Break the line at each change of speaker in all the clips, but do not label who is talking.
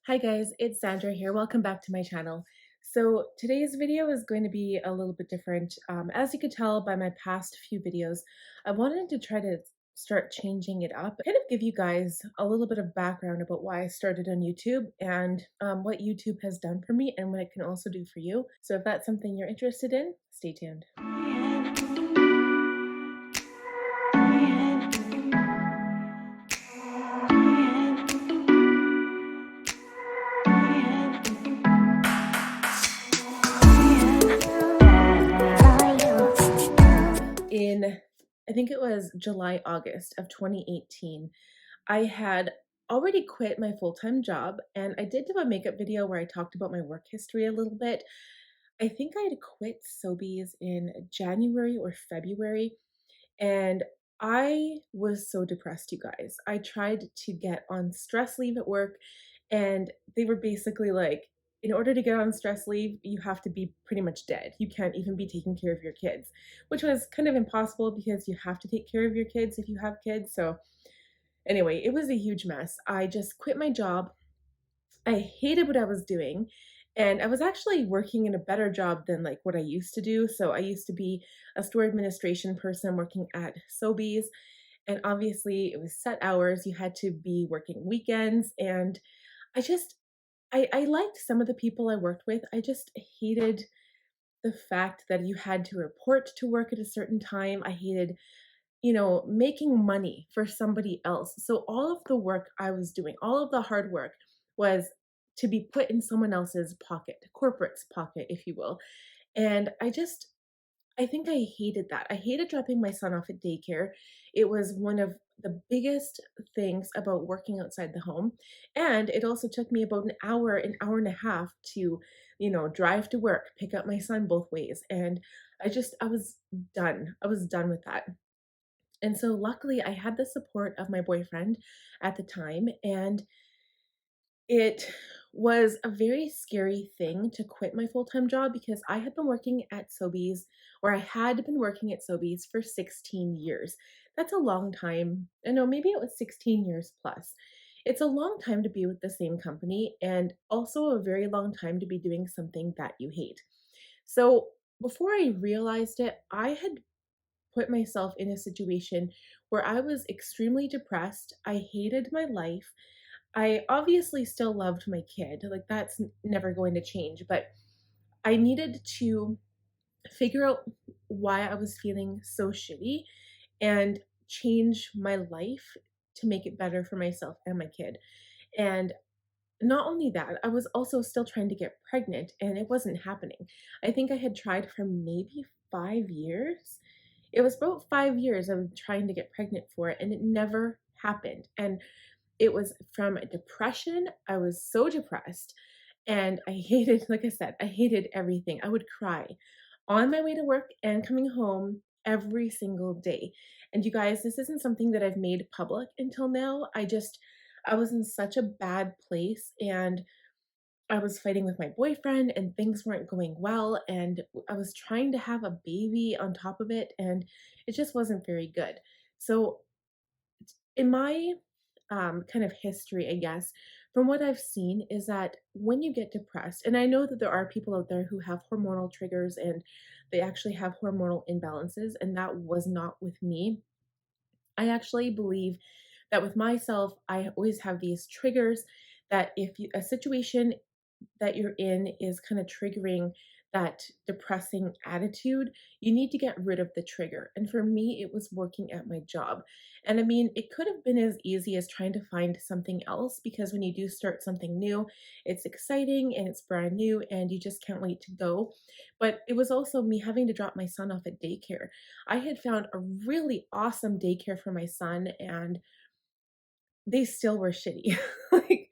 Hi guys, it's Sandra here. Welcome back to my channel. So today's video is going to be a little bit different. As you could tell by my past few videos, I wanted to try to start changing it up, kind of give you guys a little bit of background about why I started on YouTube and what YouTube has done for me and what it can also do for you. So if that's something you're interested in, stay tuned. In I think it was July, August of 2018, I had already quit my full-time job and I did do a makeup video where I talked about my work history a little bit. I think I had quit Sobeys in January or February, and I was so depressed, you guys. I tried to get on stress leave at work, and they were basically like, in order to get on stress leave, you have to be pretty much dead. You can't even be taking care of your kids, which was kind of impossible because you have to take care of your kids if you have kids. So, anyway, it was a huge mess. I just quit my job. I hated what I was doing. And I was actually working in a better job than like what I used to do. So I used to be a store administration person working at Sobeys. And obviously it was set hours. You had to be working weekends. And I just, I liked some of the people I worked with. I just hated the fact that you had to report to work at a certain time. I hated making money for somebody else. So all of the work I was doing, all of the hard work was to be put in someone else's pocket, corporate's pocket, if you will. And I think I hated that. I hated dropping my son off at daycare. It was one of the biggest things about working outside the home. And it also took me about an hour and a half to, drive to work, pick up my son both ways. And I was done. I was done with that. And so luckily I had the support of my boyfriend at the time, and it was a very scary thing to quit my full-time job because I had been working at Sobeys, or I had been working at Sobeys for 16 years. That's a long time. I know, maybe it was 16 years plus. It's a long time to be with the same company and also a very long time to be doing something that you hate. So before I realized it, I had put myself in a situation where I was extremely depressed. I hated my life. I obviously still loved my kid. Like, that's never going to change, but I needed to figure out why I was feeling so shitty and change my life to make it better for myself and my kid. And not only that, I was also still trying to get pregnant and it wasn't happening. I think I had tried for maybe 5 years. It was about 5 years of trying to get pregnant for it and it never happened. And it was from depression. I was so depressed and I hated, like I said, I hated everything. I would cry on my way to work and coming home every single day. And you guys, this isn't something that I've made public until now. I was in such a bad place and I was fighting with my boyfriend and things weren't going well. And I was trying to have a baby on top of it and it just wasn't very good. So, in my kind of history, I guess, from what I've seen, is that when you get depressed, and I know that there are people out there who have hormonal triggers and they actually have hormonal imbalances, and that was not with me. I actually believe that with myself, I always have these triggers that if you, a situation that you're in is kind of triggering that depressing attitude, you need to get rid of the trigger. And for me, it was working at my job. And I mean, it could have been as easy as trying to find something else because when you do start something new, it's exciting and it's brand new and you just can't wait to go. But it was also me having to drop my son off at daycare. I had found a really awesome daycare for my son and they still were shitty. Like,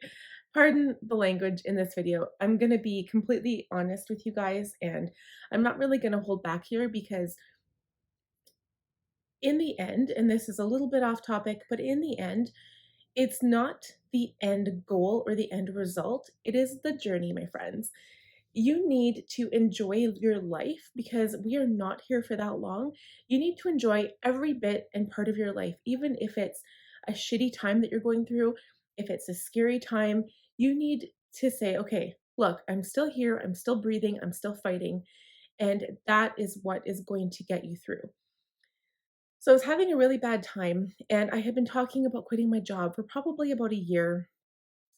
pardon the language in this video. I'm going to be completely honest with you guys, and I'm not really going to hold back here because in the end, and this is a little bit off topic, but in the end, it's not the end goal or the end result. It is the journey, my friends. You need to enjoy your life because we are not here for that long. You need to enjoy every bit and part of your life, even if it's a shitty time that you're going through, if it's a scary time. You need to say, okay, look, I'm still here, I'm still breathing, I'm still fighting, and that is what is going to get you through. So I was having a really bad time, and I had been talking about quitting my job for probably about a year,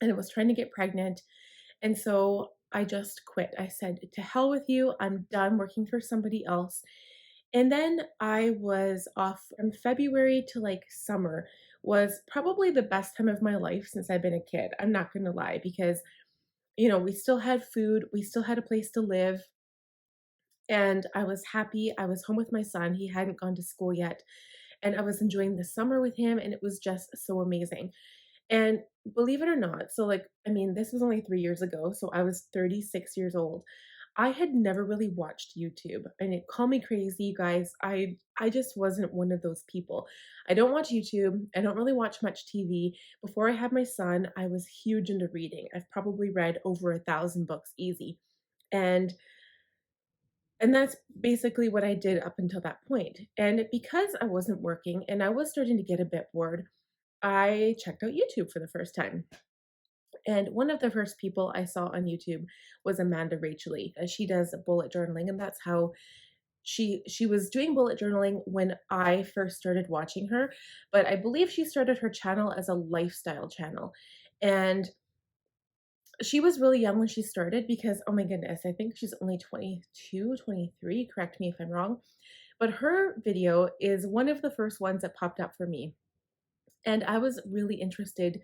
and I was trying to get pregnant. And so I just quit. I said, to hell with you. I'm done working for somebody else. And then I was off from February to like summer was probably the best time of my life since I've been a kid. I'm not going to lie because, we still had food, we still had a place to live, and I was happy. I was home with my son. He hadn't gone to school yet, and I was enjoying the summer with him, and it was just so amazing. And believe it or not, so like, I mean, this was only 3 years ago, so I was 36 years old. I had never really watched YouTube, and it call me crazy, you guys. I just wasn't one of those people. I don't watch YouTube. I don't really watch much TV. Before I had my son, I was huge into reading. I've probably read over 1,000 books easy. And and that's basically what I did up until that point. And because I wasn't working and I was starting to get a bit bored, I checked out YouTube for the first time. And one of the first people I saw on YouTube was Amanda Rachely. She does bullet journaling, and that's how she was doing bullet journaling when I first started watching her. But I believe she started her channel as a lifestyle channel. And she was really young when she started because, oh my goodness, I think she's only 22, 23. Correct me if I'm wrong. But her video is one of the first ones that popped up for me. And I was really interested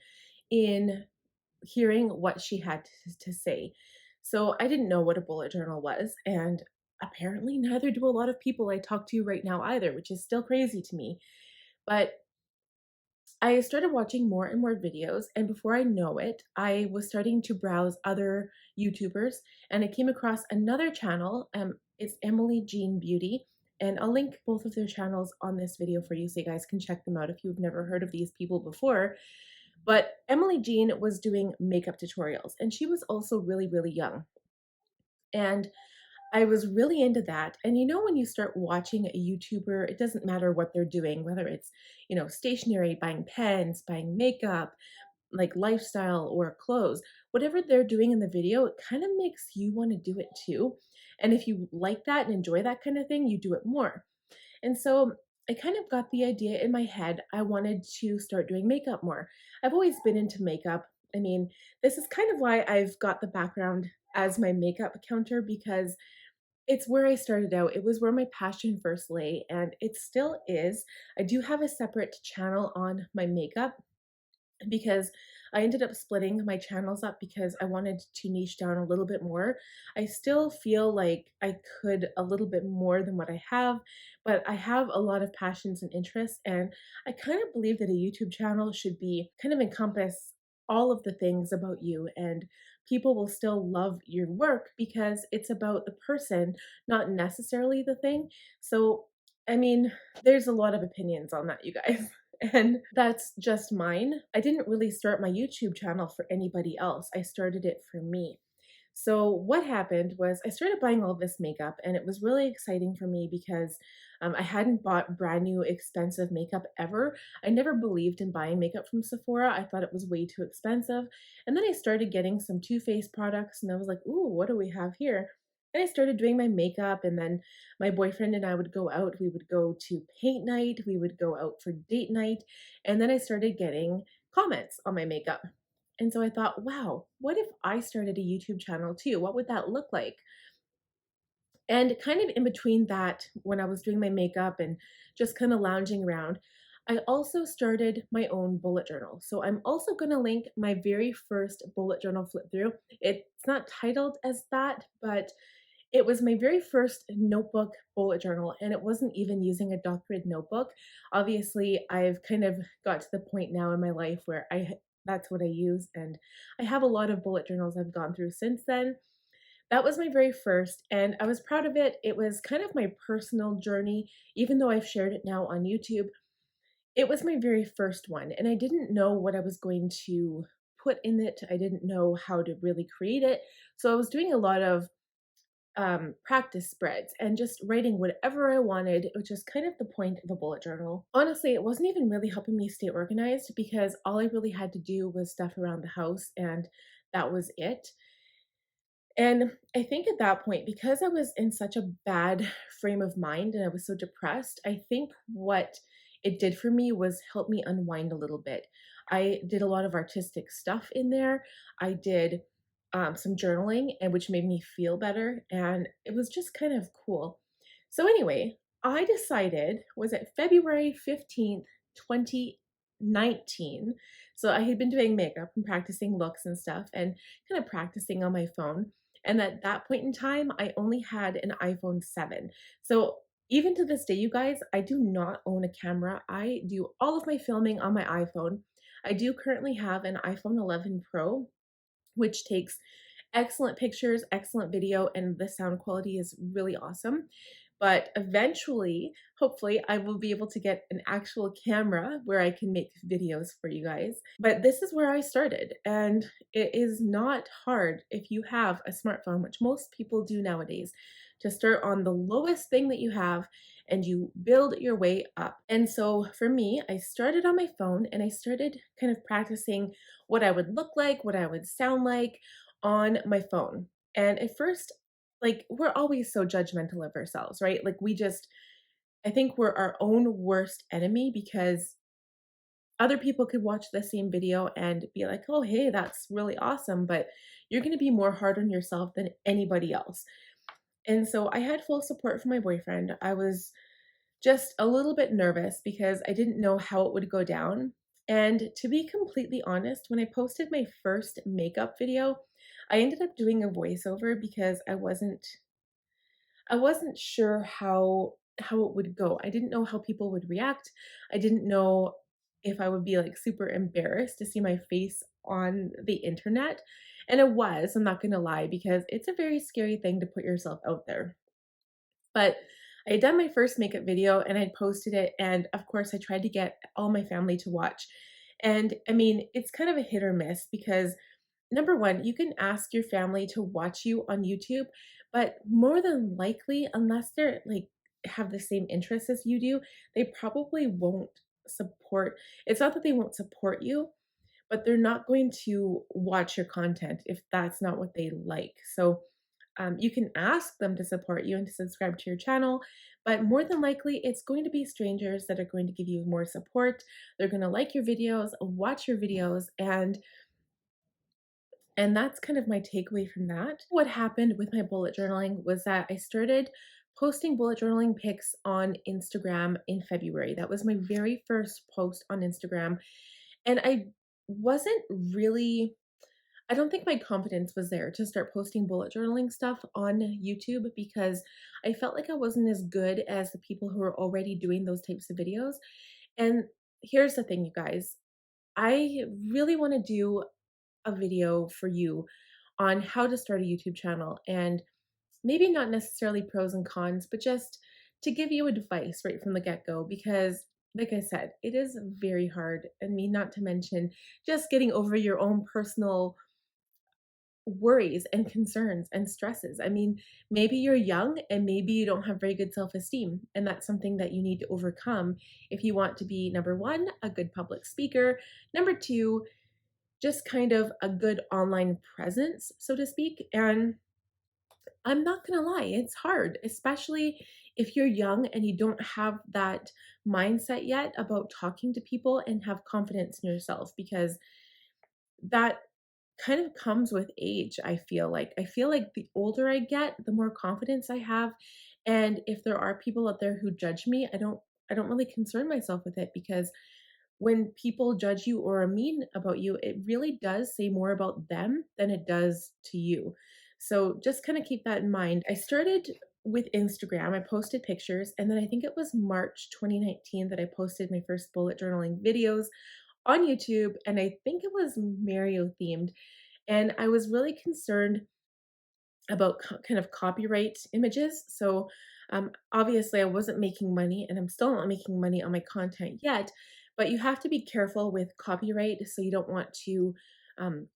in hearing what she had to say. So I didn't know what a bullet journal was, and apparently neither do a lot of people I talk to right now either, which is still crazy to me. But I started watching more and more videos, and before I know it, I was starting to browse other YouTubers, and I came across another channel. It's Emily Jean Beauty, and I'll link both of their channels on this video for you so you guys can check them out if you've never heard of these people before. But Emily Jean was doing makeup tutorials, and she was also really, really young. And I was really into that. And when you start watching a YouTuber, it doesn't matter what they're doing, whether it's, stationery, buying pens, buying makeup, like lifestyle or clothes, whatever they're doing in the video, it kind of makes you want to do it too. And if you like that and enjoy that kind of thing, you do it more. And so I kind of got the idea in my head. I wanted to start doing makeup more. I've always been into makeup. I mean, this is kind of why I've got the background as my makeup counter because it's where I started out. It was where my passion first lay, and it still is. I do have a separate channel on my makeup because I ended up splitting my channels up because I wanted to niche down a little bit more. I still feel like I could a little bit more than what I have, but I have a lot of passions and interests, and I kind of believe that a YouTube channel should be kind of encompass all of the things about you, and people will still love your work because it's about the person, not necessarily the thing. So, I mean, there's a lot of opinions on that, you guys. And that's just mine. I didn't really start my YouTube channel for anybody else. I started it for me. So what happened was I started buying all this makeup, and it was really exciting for me because I hadn't bought brand new expensive makeup ever. I never believed in buying makeup from Sephora. I thought it was way too expensive. And then I started getting some Too Faced products, and I was like, ooh, what do we have here? And I started doing my makeup, and then my boyfriend and I would go out. We would go to paint night, we would go out for date night, and then I started getting comments on my makeup. And so I thought, wow, what if I started a YouTube channel too? What would that look like? And kind of in between that, when I was doing my makeup and just kind of lounging around, I also started my own bullet journal. So I'm also going to link my very first bullet journal flip through. It's not titled as that, but it was my very first notebook bullet journal, and it wasn't even using a doc grid notebook. Obviously, I've kind of got to the point now in my life where that's what I use, and I have a lot of bullet journals I've gone through since then. That was my very first, and I was proud of it. It was kind of my personal journey, even though I've shared it now on YouTube. It was my very first one, and I didn't know what I was going to put in it. I didn't know how to really create it. So I was doing a lot of practice spreads and just writing whatever I wanted, which is kind of the point of a bullet journal. Honestly, it wasn't even really helping me stay organized because all I really had to do was stuff around the house, and that was it. And I think at that point, because I was in such a bad frame of mind and I was so depressed, I think what it did for me was help me unwind a little bit. I did a lot of artistic stuff in there. I did some journaling, and which made me feel better, and it was just kind of cool. So anyway, I decided, was it February 15th, 2019? So I had been doing makeup and practicing looks and stuff, and kind of practicing on my phone. And at that point in time, I only had an iPhone 7. So even to this day, you guys, I do not own a camera. I do all of my filming on my iPhone. I do currently have an iPhone 11 Pro, which takes excellent pictures, excellent video, and the sound quality is really awesome. But eventually, hopefully, I will be able to get an actual camera where I can make videos for you guys. But this is where I started, and it is not hard if you have a smartphone, which most people do nowadays, to start on the lowest thing that you have and you build your way up. And so for me, I started on my phone and I started kind of practicing what I would look like, what I would sound like on my phone. And at first, like, we're always so judgmental of ourselves, right? Like, I think we're our own worst enemy because other people could watch the same video and be like, oh, hey, that's really awesome. But you're going to be more hard on yourself than anybody else. And so I had full support from my boyfriend. I was just a little bit nervous because I didn't know how it would go down. And to be completely honest, when I posted my first makeup video, I ended up doing a voiceover because I wasn't sure how it would go. I didn't know how people would react. I didn't know if I would be like super embarrassed to see my face on the internet. And it was, I'm not going to lie, because it's a very scary thing to put yourself out there. But I had done my first makeup video and I'd posted it. And of course, I tried to get all my family to watch. And I mean, it's kind of a hit or miss because number one, you can ask your family to watch you on YouTube, but more than likely, unless they're like have the same interests as you do, they probably won't support. It's not that they won't support you, but they're not going to watch your content if that's not what they like. So you can ask them to support you and to subscribe to your channel, but more than likely, it's going to be strangers that are going to give you more support. They're going to like your videos, watch your videos, and that's kind of my takeaway from that. What happened with my bullet journaling was that I started posting bullet journaling pics on Instagram in February. That was my very first post on Instagram. And wasn't really I don't think my confidence was there to start posting bullet journaling stuff on YouTube because I felt like I wasn't as good as the people who were already doing those types of videos. And here's the thing, you guys. I really want to do a video for you on how to start a YouTube channel, and maybe not necessarily pros and cons, but just to give you advice right from the get go because like I said, it is very hard. I mean, not to mention just getting over your own personal worries and concerns and stresses. I mean, maybe you're young and maybe you don't have very good self esteem. And that's something that you need to overcome if you want to be number one, a good public speaker, number two, just kind of a good online presence, so to speak. And I'm not going to lie, it's hard, especially if you're young and you don't have that mindset yet about talking to people and have confidence in yourself because that kind of comes with age. I feel like the older I get, the more confidence I have, and if there are people out there who judge me, I don't really concern myself with it because when people judge you or are mean about you, it really does say more about them than it does to you. So just kind of keep that in mind. I started with Instagram. I posted pictures, and then I think it was March 2019 that I posted my first bullet journaling videos on YouTube, and I think it was Mario themed. And I was really concerned about kind of copyright images. So obviously, I wasn't making money, and I'm still not making money on my content yet. But you have to be careful with copyright, so you don't want to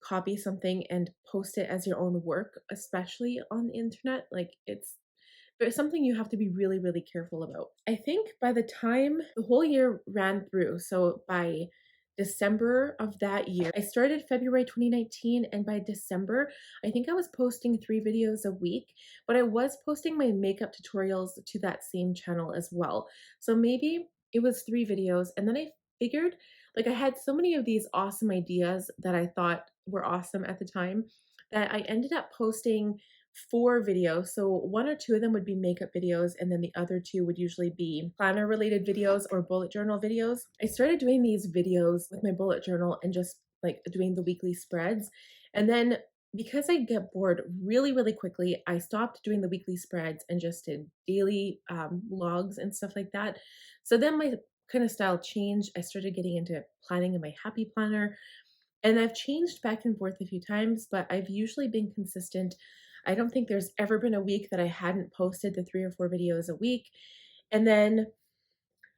copy something and post it as your own work, especially on the internet. Like it's something you have to be really, really careful about. I think by the time the whole year ran through, so by December of that year. I started February 2019, and by December, I think I was posting 3 videos a week, but I was posting my makeup tutorials to that same channel as well. So maybe it was 3 videos, and then I figured like I had so many of these awesome ideas that I thought were awesome at the time that I ended up posting 4 videos. So 1 or 2 of them would be makeup videos, and then the other 2 would usually be planner related videos or bullet journal videos. I started doing these videos with my bullet journal and just like doing the weekly spreads. And then because I get bored really, really quickly, I stopped doing the weekly spreads and just did daily logs and stuff like that. So then my kind of style changed. I started getting into planning in my happy planner, and I've changed back and forth a few times, but I've usually been consistent. I don't think there's ever been a week that I hadn't posted the 3 or 4 videos a week. And then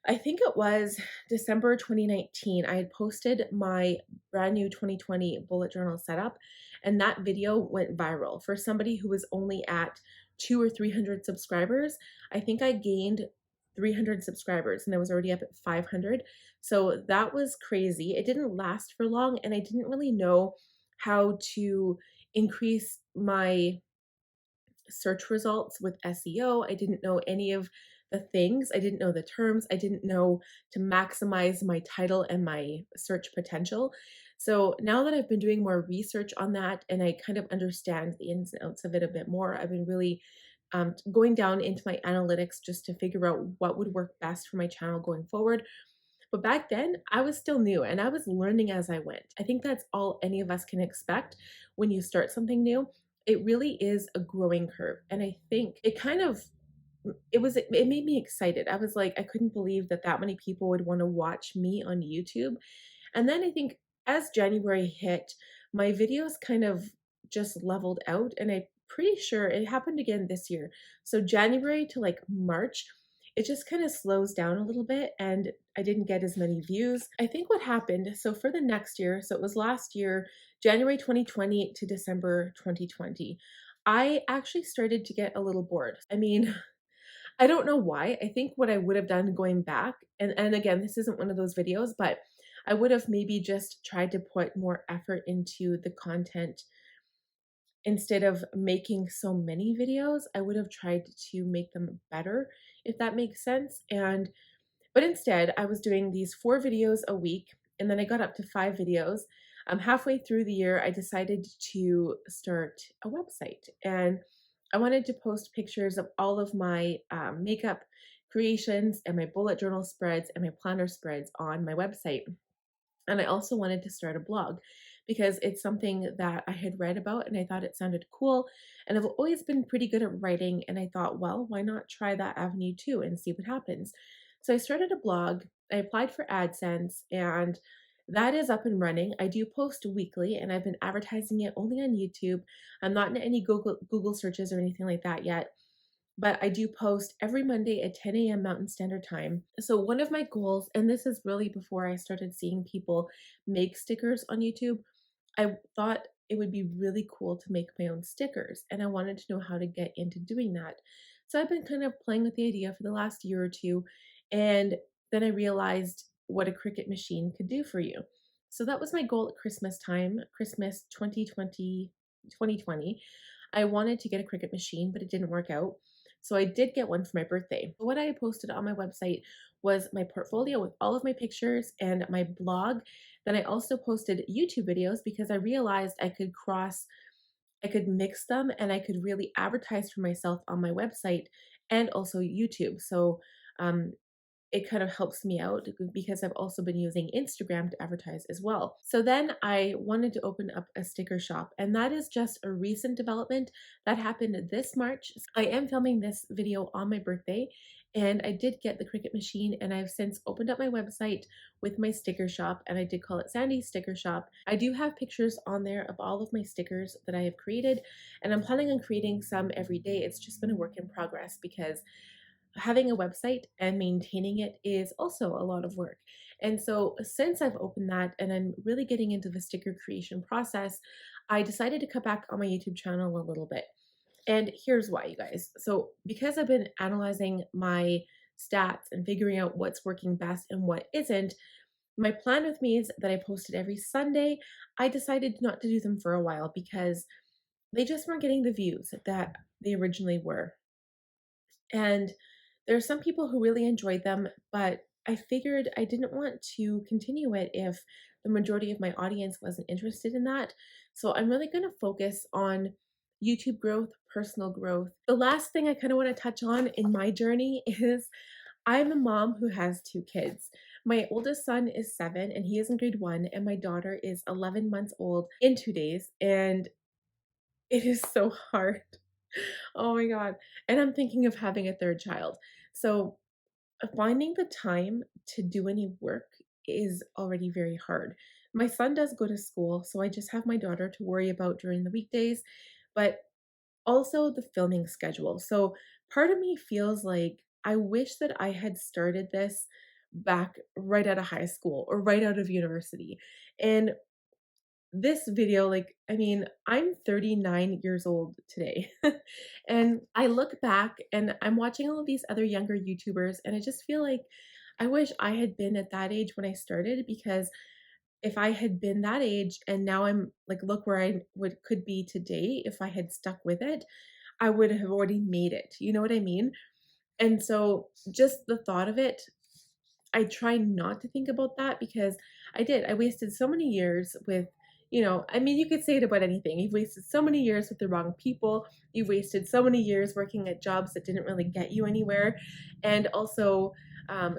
I think it was December 2019, I had posted my brand new 2020 bullet journal setup, and that video went viral. For somebody who was only at 2 or 300 subscribers, I think I gained 300 subscribers and I was already up at 500. So that was crazy. It didn't last for long, and I didn't really know how to increase my search results with SEO. I didn't know any of the things. I didn't know the terms. I didn't know to maximize my title and my search potential. So now that I've been doing more research on that and I kind of understand the ins and outs of it a bit more, I've been really going down into my analytics just to figure out what would work best for my channel going forward. But back then, I was still new and I was learning as I went. I think that's all any of us can expect when you start something new. It really is a growing curve. And I think it kind of it made me excited. I was like, I couldn't believe that that many people would want to watch me on YouTube. And then I think as January hit, my videos kind of just leveled out, and I'm pretty sure it happened again this year. So January to like March, it just kind of slows down a little bit and I didn't get as many views. I think what happened, so for the next year, so it was last year, January 2020 to December 2020, I actually started to get a little bored. I mean, I don't know why. I think what I would have done going back, and again, this isn't one of those videos, but I would have maybe just tried to put more effort into the content instead of making so many videos. I would have tried to make them better, if that makes sense. But instead, I was doing these 4 videos a week, and then I got up to 5 videos. Halfway through the year, I decided to start a website, and I wanted to post pictures of all of my makeup creations and my bullet journal spreads and my planner spreads on my website. And I also wanted to start a blog because it's something that I had read about and I thought it sounded cool. And I've always been pretty good at writing. And I thought, well, why not try that avenue too and see what happens? So I started a blog. I applied for AdSense, and that is up and running. I do post weekly and I've been advertising it only on YouTube. I'm not in any Google searches or anything like that yet, but I do post every Monday at 10 a.m. Mountain Standard Time. So, one of my goals, and this is really before I started seeing people make stickers on YouTube, I thought it would be really cool to make my own stickers, and I wanted to know how to get into doing that. So, I've been kind of playing with the idea for the last year or two, and then I realized what a Cricut machine could do for you. So, that was my goal at Christmas time, Christmas 2020. I wanted to get a Cricut machine, but it didn't work out. So I did get one for my birthday. What I posted on my website was my portfolio with all of my pictures and my blog. Then I also posted YouTube videos because I realized I could mix them and I could really advertise for myself on my website and also YouTube. So um, it kind of helps me out because I've also been using Instagram to advertise as well. So then I wanted to open up a sticker shop, and that is just a recent development that happened this March. I am filming this video on my birthday, and I did get the Cricut machine, and I've since opened up my website with my sticker shop, and I did call it Sandy's Sticker Shop. I do have pictures on there of all of my stickers that I have created, and I'm planning on creating some every day. It's just been a work in progress because having a website and maintaining it is also a lot of work. And so, since I've opened that and I'm really getting into the sticker creation process, I decided to cut back on my YouTube channel a little bit. And here's why, you guys. So, because I've been analyzing my stats and figuring out what's working best and what isn't, My plan with me is that I posted every Sunday. I decided not to do them for a while because they just weren't getting the views that they originally were. And there are some people who really enjoyed them, but I figured I didn't want to continue it if the majority of my audience wasn't interested in that. So I'm really going to focus on YouTube growth, personal growth. The last thing I kind of want to touch on in my journey is I'm a mom who has two kids. My oldest son is 7 and he is in grade 1, and my daughter is 11 months old in 2 days. And it is so hard. Oh my God. And I'm thinking of having a third child. So finding the time to do any work is already very hard. My son does go to school, so I just have my daughter to worry about during the weekdays, but also the filming schedule. So part of me feels like I wish that I had started this back right out of high school or right out of university. And this video, like, I mean, I'm 39 years old today. And I look back and I'm watching all of these other younger YouTubers, and I just feel like I wish I had been at that age when I started, because if I had been that age and now I'm like, look where I would could be today if I had stuck with it, I would have already made it. You know what I mean? And so just the thought of it, I try not to think about that because I did. I wasted so many years with, I mean, you could say it about anything. You've wasted so many years with the wrong people. You've wasted so many years working at jobs that didn't really get you anywhere. And also,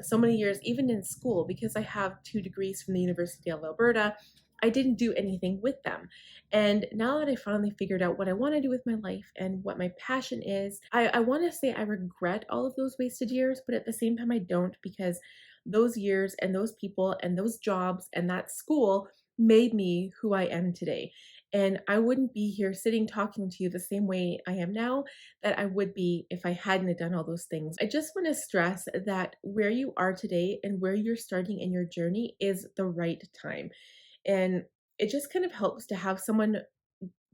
so many years, even in school, because I have 2 degrees from the University of Alberta, I didn't do anything with them. And now that I finally figured out what I want to do with my life and what my passion is, I want to say I regret all of those wasted years, but at the same time, I don't, because those years and those people and those jobs and that school made me who I am today. And I wouldn't be here sitting talking to you the same way I am now that I would be if I hadn't have done all those things. I just want to stress that where you are today and where you're starting in your journey is the right time. And it just kind of helps to have someone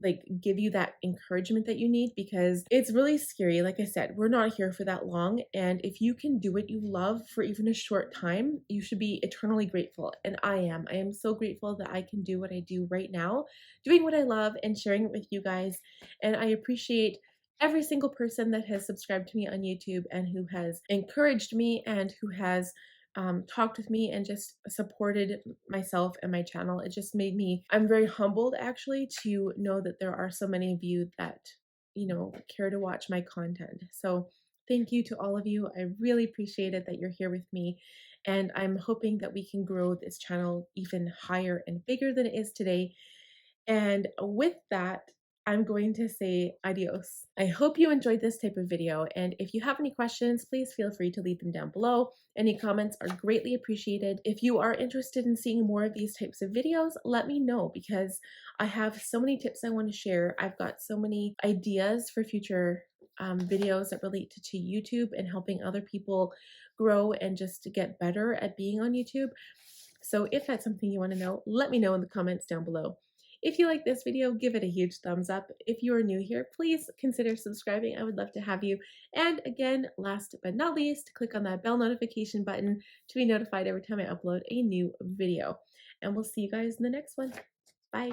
like give you that encouragement that you need, because it's really scary. Like I said, we're not here for that long, and if you can do what you love for even a short time, you should be eternally grateful. And I am so grateful that I can do what I do right now, doing what I love and sharing it with you guys. And I appreciate every single person that has subscribed to me on YouTube and who has encouraged me and who has talked with me and just supported myself and my channel. It just made me, I'm very humbled actually to know that there are so many of you that, care to watch my content. So thank you to all of you. I really appreciate it that you're here with me. And I'm hoping that we can grow this channel even higher and bigger than it is today. And with that, I'm going to say adios. I hope you enjoyed this type of video, and if you have any questions, please feel free to leave them down below. Any comments are greatly appreciated. If you are interested in seeing more of these types of videos, let me know, because I have so many tips I want to share. I've got so many ideas for future videos that relate to YouTube and helping other people grow and just to get better at being on YouTube. So if that's something you want to know, let me know in the comments down below. If you like this video, give it a huge thumbs up. If you are new here, please consider subscribing. I would love to have you. And again, last but not least, click on that bell notification button to be notified every time I upload a new video. And we'll see you guys in the next one. Bye.